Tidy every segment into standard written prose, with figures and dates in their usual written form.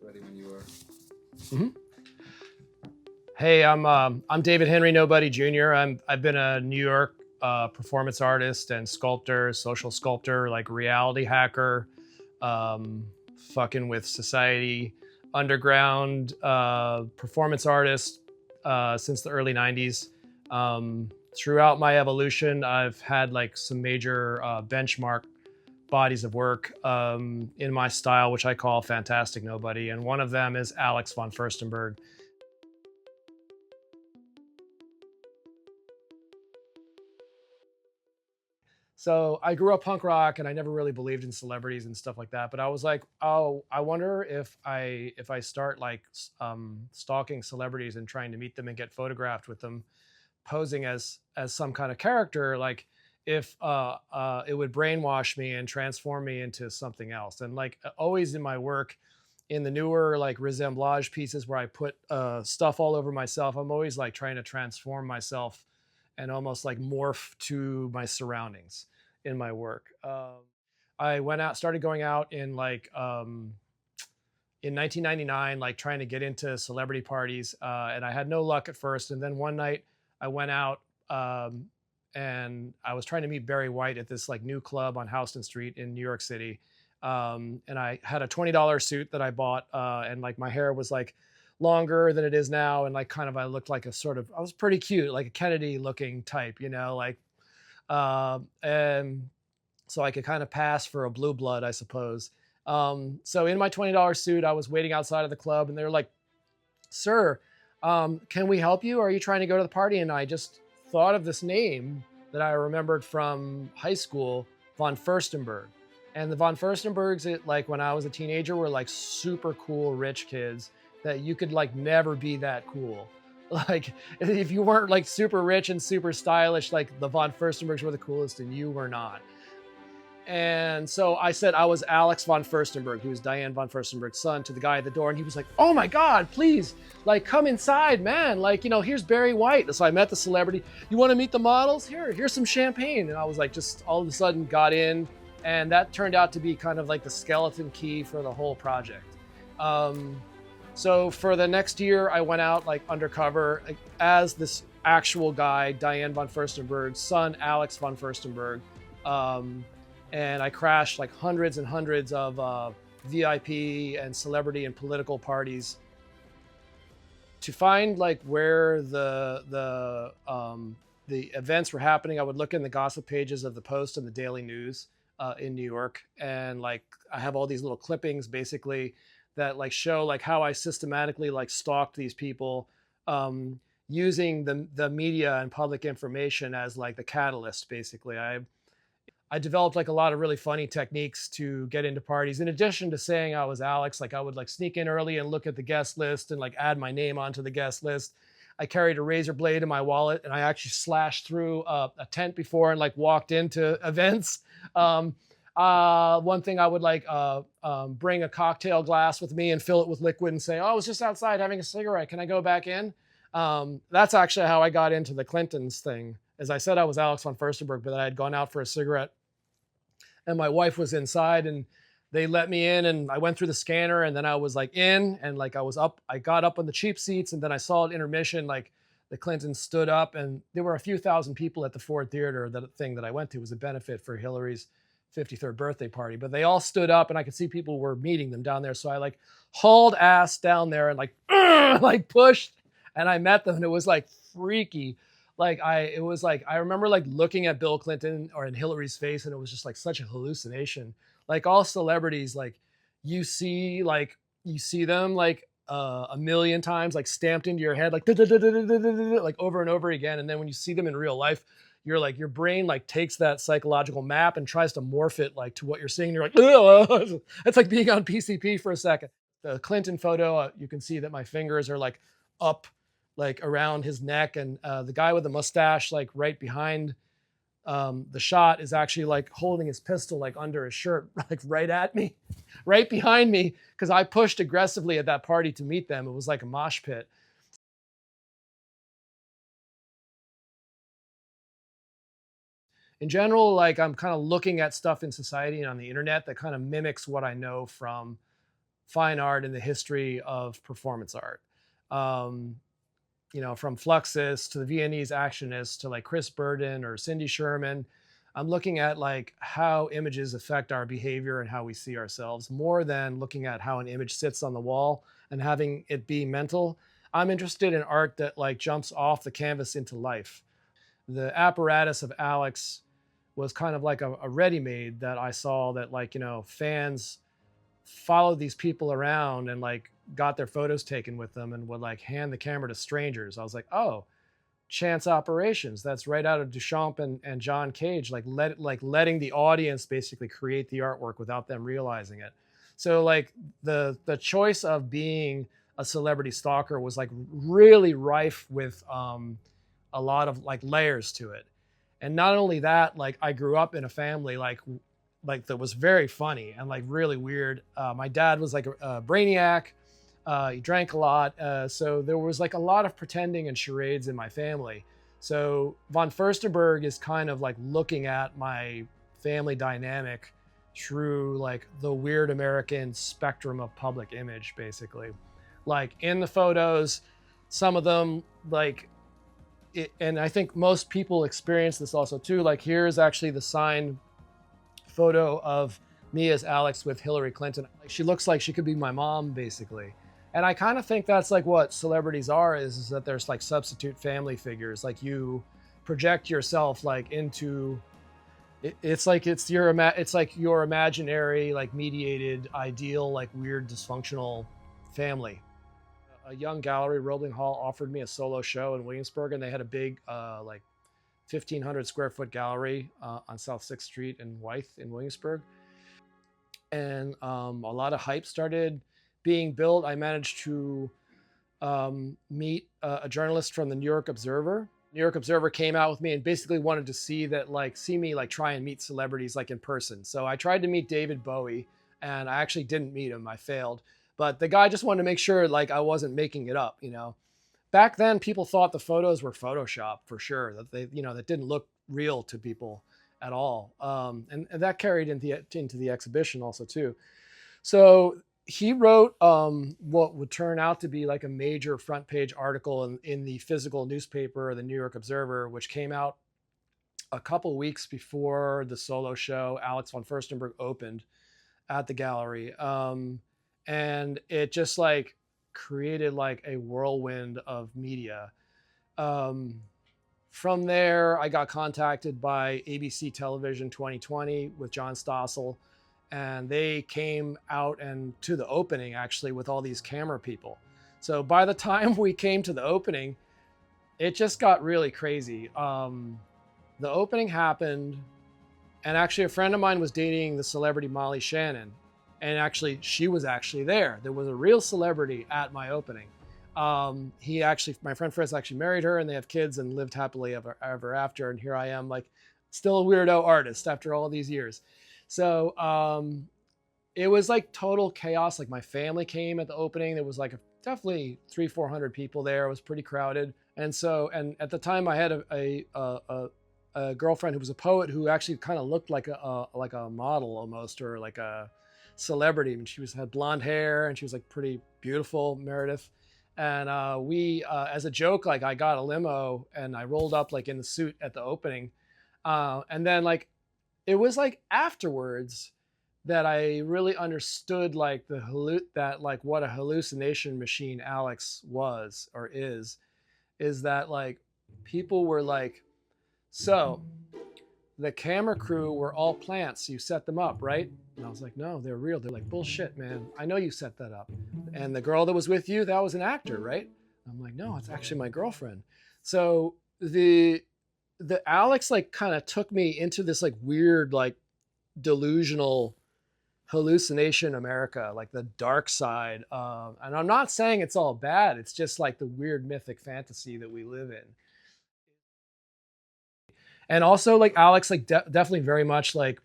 Ready when you are. Mm-hmm. Hey, I'm David Henry Nobody Jr. I've been a New York performance artist and sculptor, social sculptor, like reality hacker, um, fucking with society, underground performance artist since the early '90s. Throughout my evolution, I've had like some major benchmark bodies of work in my style, which I call Fantastic Nobody, and one of them is Alex Von Furstenberg. So I grew up punk rock, and I never really believed in celebrities and stuff like that. But I was like, oh, I wonder if I start like stalking celebrities and trying to meet them and get photographed with them, posing as some kind of character, like if it would brainwash me and transform me into something else. And like always in my work, in the newer like resemblage pieces where I put stuff all over myself, I'm always like trying to transform myself and almost like morph to my surroundings in my work. I went out, started going out in 1999, like trying to get into celebrity parties, and I had no luck at first. And then one night, I went out and I was trying to meet Barry White at this like new club on Houston Street in New York City. And I had a $20 suit that I bought, and like my hair was like longer than it is now, and like kind of I looked like a sort of I was pretty cute, like a Kennedy looking type, like and so I could kind of pass for a blue blood, I suppose. So in my $20 suit, I was waiting outside of the club, and they were like, "Sir, can we help you? Or are you trying to go to the party?" And I just thought of this name that I remembered from high school, Von Furstenberg. And the Von Furstenbergs, like when I was a teenager, were like super cool rich kids that you could like never be that cool. Like if you weren't like super rich and super stylish, like the Von Furstenbergs were the coolest and you were not. And so I said I was Alex Von Furstenberg, who's Diane Von Furstenberg's son, to the guy at the door. And he was like, "Oh my God, please, like come inside, man. Like, here's Barry White." So I met the celebrity. "You want to meet the models? Here's some champagne." And I was like, just all of a sudden got in. And that turned out to be kind of like the skeleton key for the whole project. So for the next year, I went out like undercover as this actual guy, Diane Von Furstenberg's son, Alex Von Furstenberg. And I crashed like hundreds and hundreds of VIP and celebrity and political parties to find like where the events were happening. I would look in the gossip pages of the Post and the Daily News in New York, and like I have all these little clippings basically that like show like how I systematically like stalked these people, using the media and public information as like the catalyst. Basically, I developed like a lot of really funny techniques to get into parties. In addition to saying I was Alex, like I would like sneak in early and look at the guest list and like add my name onto the guest list. I carried a razor blade in my wallet, and I actually slashed through a tent before and like walked into events. One thing I would like bring a cocktail glass with me and fill it with liquid and say, "Oh, I was just outside having a cigarette. Can I go back in?" That's actually how I got into the Clintons thing. As I said, I was Alex Von Furstenberg, but I had gone out for a cigarette, and my wife was inside, and they let me in, and I went through the scanner, and then I was like in, and like I got up on the cheap seats, and then I saw at intermission, like the Clintons stood up, and there were a few thousand people at the Ford Theater. That thing that I went to was a benefit for Hillary's 53rd birthday party, but they all stood up, and I could see people were meeting them down there. So I like hauled ass down there and like, like pushed, and I met them, and it was like freaky. It was like I remember like looking at Bill Clinton or in Hillary's face, and it was just like such a hallucination. Like all celebrities, like you see them like a million times, like stamped into your head, like like over and over again. And then when you see them in real life, you're like your brain like takes that psychological map and tries to morph it like to what you're seeing. You're like, "Ugh." It's like being on PCP for a second. The Clinton photo, you can see that my fingers are like up like around his neck, and the guy with the mustache like right behind the shot is actually like holding his pistol like under his shirt, like right at me, right behind me, because I pushed aggressively at that party to meet them. It was like a mosh pit. In general, like I'm kind of looking at stuff in society and on the internet that kind of mimics what I know from fine art in the history of performance art. Um, you know, from Fluxus to the Viennese Actionists to like Chris Burden or Cindy Sherman. I'm looking at like how images affect our behavior and how we see ourselves more than looking at how an image sits on the wall and having it be mental. I'm interested in art that like jumps off the canvas into life. The apparatus of Alex was kind of like a ready-made that I saw that like, you know, fans followed these people around and like got their photos taken with them and would like hand the camera to strangers. I was like, oh, chance operations. That's right out of Duchamp and John Cage, like letting the audience basically create the artwork without them realizing it. So like the choice of being a celebrity stalker was like really rife with a lot of like layers to it. And not only that, like I grew up in a family like that was very funny and like really weird. My dad was like a brainiac. He drank a lot. So there was like a lot of pretending and charades in my family. So Von Furstenberg is kind of like looking at my family dynamic through like the weird American spectrum of public image, basically. Like in the photos, some of them like, and I think most people experience this also too. Like here's actually the signed photo of me as Alex with Hillary Clinton. She looks like she could be my mom, basically. And I kind of think that's like what celebrities are, is that there's like substitute family figures. Like you project yourself like into, it's like it's like your imaginary, like mediated, ideal, like weird dysfunctional family. A young gallery, Roebling Hall, offered me a solo show in Williamsburg, and they had a big like 1,500 square foot gallery on South 6th Street in Wythe in Williamsburg. And a lot of hype started being built. I managed to meet a journalist from the New York Observer. New York Observer came out with me and basically wanted to see me like try and meet celebrities like in person. So I tried to meet David Bowie, and I actually didn't meet him. I failed. But the guy just wanted to make sure like I wasn't making it up, you know. Back then, people thought the photos were Photoshop for sure, that they, you know, that didn't look real to people at all. And that carried into the exhibition also too. So he wrote what would turn out to be like a major front page article in the physical newspaper, the New York Observer, which came out a couple weeks before the solo show Alex Von Furstenberg opened at the gallery. And it just like created like a whirlwind of media. From there, I got contacted by ABC Television 2020 with John Stossel, and they came out and to the opening actually with all these camera people. So by the time we came to the opening, it just got really crazy. The opening happened, and actually a friend of mine was dating the celebrity Molly Shannon. And actually, she was actually there. There was a real celebrity at my opening. My friend Fritz actually married her, and they have kids and lived happily ever after. And here I am, like, still a weirdo artist after all these years. So it was like total chaos. Like my family came at the opening. There was like definitely 300-400 people there. It was pretty crowded. And at the time, I had a girlfriend who was a poet who actually kind of looked like a model almost, or like a celebrity. I mean, she had blonde hair and she was like pretty beautiful, Meredith. And we, as a joke, like I got a limo and I rolled up like in the suit at the opening. And then like, it was like afterwards that I really understood like what a hallucination machine Alex was or is that like people were like, so the camera crew were all plants. You set them up, right? And I was like, no, they're real. They're like, bullshit, man. I know you set that up. And the girl that was with you, that was an actor, right? I'm like, no, it's actually my girlfriend. So the Alex like kind of took me into this like weird, like delusional hallucination America, like the dark side. And I'm not saying it's all bad. It's just like the weird mythic fantasy that we live in. And also like Alex, like definitely very much like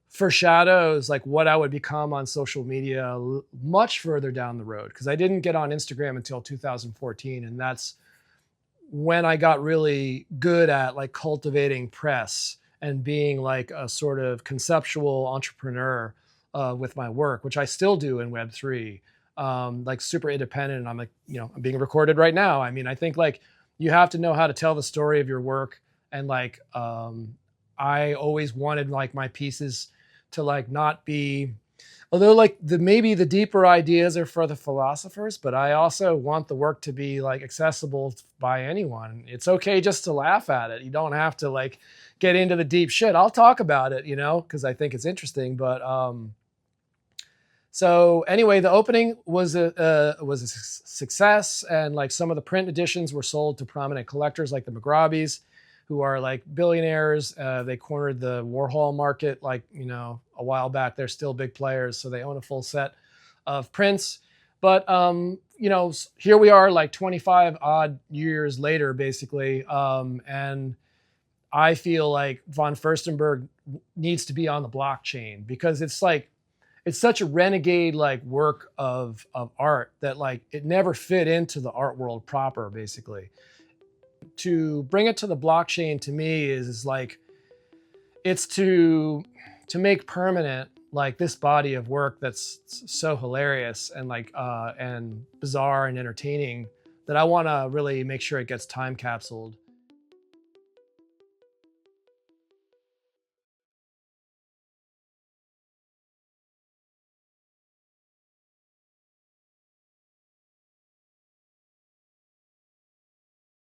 foreshadows like what I would become on social media much further down the road. Cause I didn't get on Instagram until 2014. And that's when I got really good at like cultivating press and being like a sort of conceptual entrepreneur with my work, which I still do in Web3, like super independent. And I'm like, I'm being recorded right now. I mean, I think like you have to know how to tell the story of your work. And like, I always wanted like my pieces to like not be, although like maybe the deeper ideas are for the philosophers, but I also want the work to be like accessible by anyone. It's okay just to laugh at it. You don't have to like get into the deep shit. I'll talk about it, because I think it's interesting. But so anyway, the opening was a success, and like some of the print editions were sold to prominent collectors like the McGrabies, who are like billionaires. They cornered the Warhol market like, a while back. They're still big players, so they own a full set of prints. But, here we are like 25 odd years later, basically. And I feel like Von Furstenberg needs to be on the blockchain, because it's such a renegade like work of art that like it never fit into the art world proper, basically. To bring it to the blockchain to me is like, it's to make permanent like this body of work that's so hilarious and like and bizarre and entertaining, that I want to really make sure it gets time capsuled.